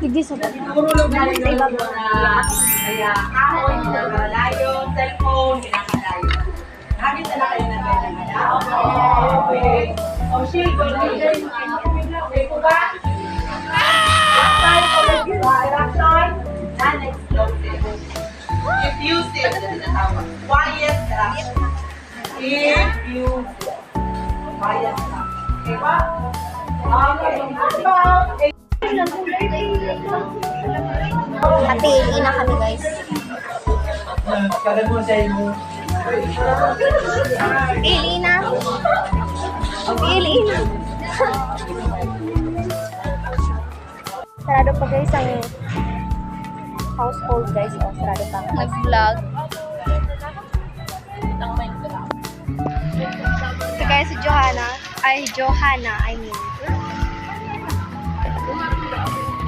Hindi sa baba. Sa ibaba. Kaya kahoy, pinakalayo, cellphone, pinakalayo. Nakakit na kayo na okay. O, shake. Okay po ba? Direction. Non-explosive. Diffusive. Quiet direction. Diffusive. Quiet direction. Okay ba? Okay. Pili na kami guys. Pili na. Pili na. Sarado pa guys ang household guys. O, sarado pa. Nag-vlog. Si guys, si Johanna. Ay, Johanna, I mean.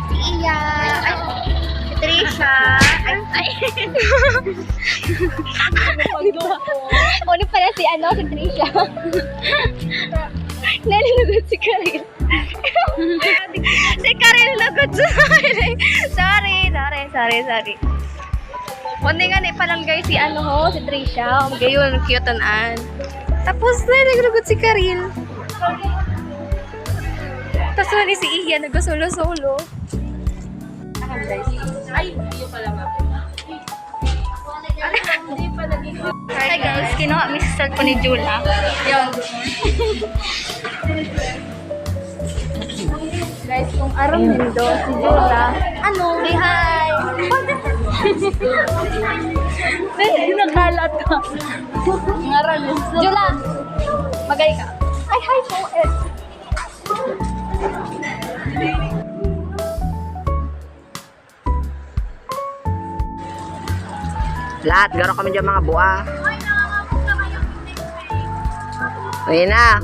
Si Iya. Ay, si Trisha. Ay. Ano pala si si Trisha. Nalilugod si Karil. Si Karil lugod sa akin. Sorry. Kundi nga pa lang guys si si Trisha. Gayon, cute-an. Tapos nalilugod si Karil. Tapos ni si Iya nag-solo-solo. Guys. Ay, hindi pala Hi guys, kinuha mi sa cellphone ni Jula. Yun. Guys, kung aram nindo si Jula. Ano? Say hi! Hindi nakalat ka. Ngaran nindo. Jula! Magay ka. Ay, hi po. Lahat, gano'n kami dyan mga buwa. Ayun na.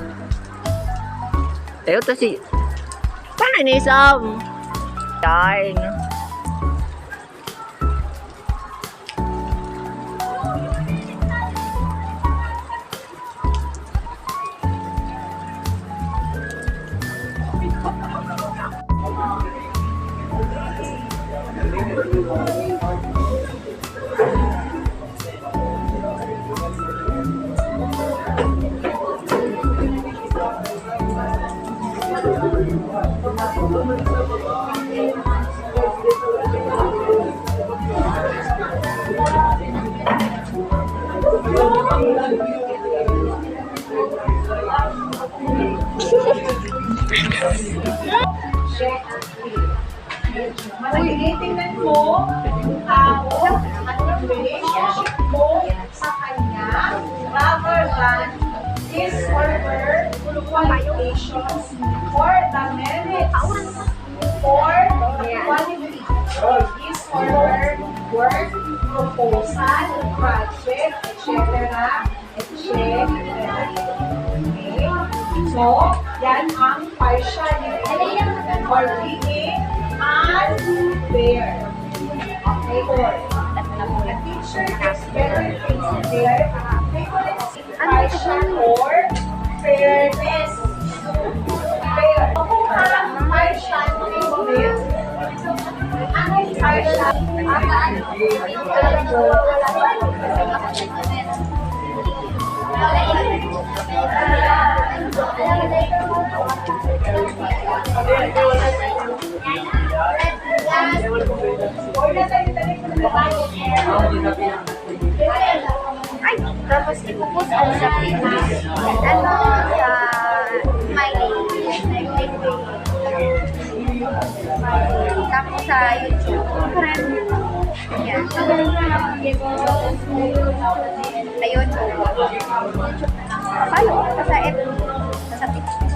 Ayun to si... Paano inisam? Darn. Tingnan mo yung tao at yung relationship mo sa kanya rather than his or her qualifications or the merits or the quality of his or her work, proposal, project, etc. Okay? So, yan ang partiality or being unfair. Okay, or the teacher is better things there. Partial or fairness. Fair. Kung ang partial is ang partial Ay, tapos ipupus ang sa Pinas. Ano, sa my name. Tapos sa YouTube. Yan. Sa YouTube. Paano? Sa FB. Sa TikTok.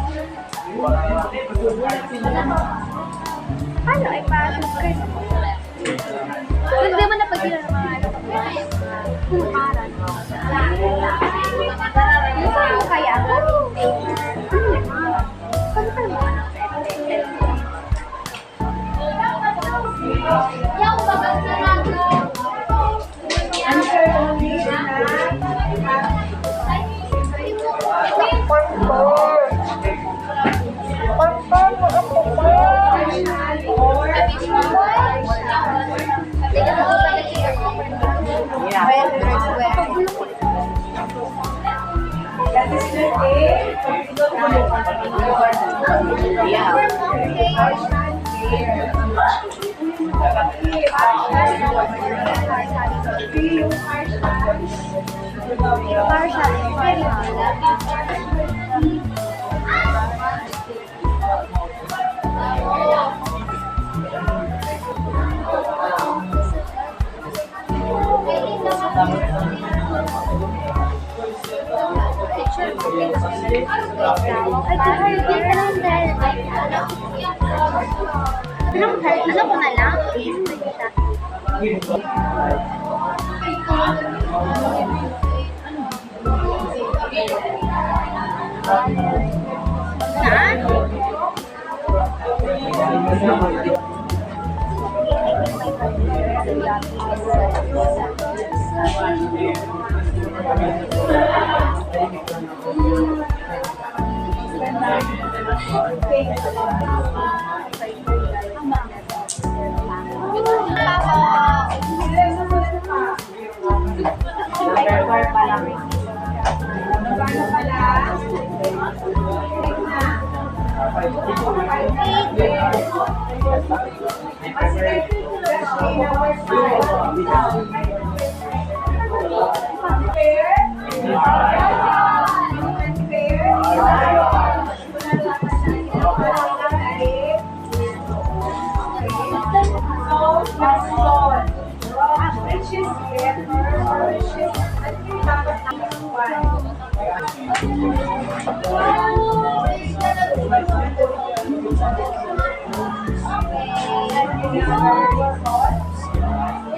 Paano? Ay, pa-subscribe. Hindi mo na pag-ila ng mga kumaran. Ano kaya? Paano ka naman? Yung babag na rago. answer only na partial or Ano ko na lang?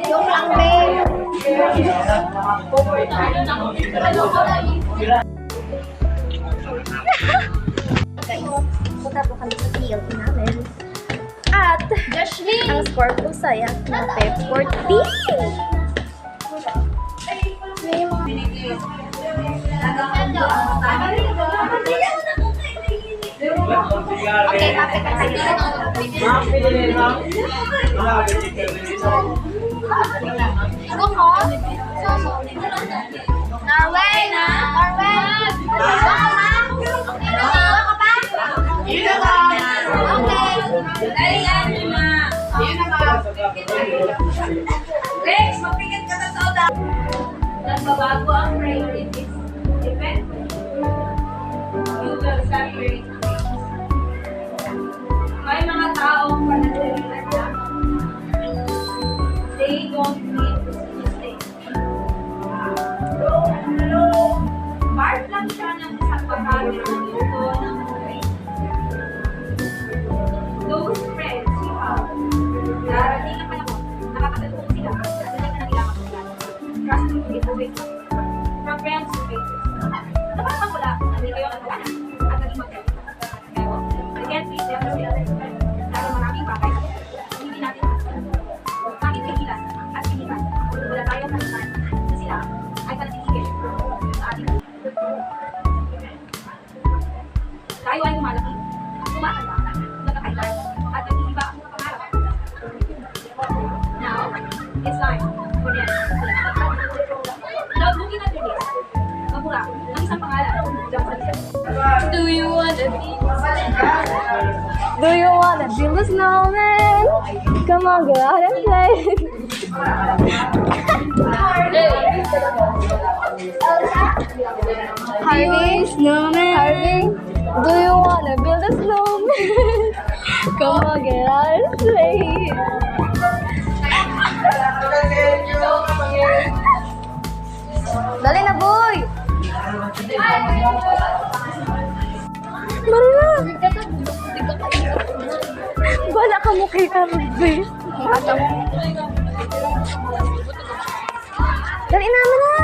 Yung lang, babe. Guys, punta po kami sa PLT namin. At, ang score po saya na 14. Okay, kapit ka Go ko? Norway! Norway! Go ka pa? Okay. Dali yan, Lima. Rex, mapigit ka na sa oda. Nagbabago ang priorities. Depend. You will separate. May mga taong panatilihan lang. They don't need to see mistakes. Part lang siya ng isang bahagi ng mundo ng buhay. Those friends you have, darating ang panahon, nakakasalubong sila at darating na nila makakilala. Trust me, it's a wait. From friends to faces. Dapat bang wala, hindi kayo nagkakana at naging mag-friends. Pero, again, please never say others. Dahil maraming bagay, hindi natin bakit pigilan at pilihan wala tayong kalitan na sila ay panatiligin sa ating tayo ay lumalaki, tumatanda, nagkakailan at nag-iiba ang pangarap. Now, it's time for them. Now, looking at your list, mabura ang isang pangalan. Do you wanna build a snowman? Come on, go out and play. Harvey, snowman. Harvey, do you wanna build a snowman? Come on, get out and play. Dali na, boy! Marina! Bala ka mo kay Harvey. Dali naman na!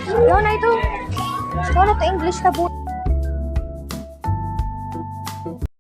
Ikaw na ito. Ikaw na ito English na, boy.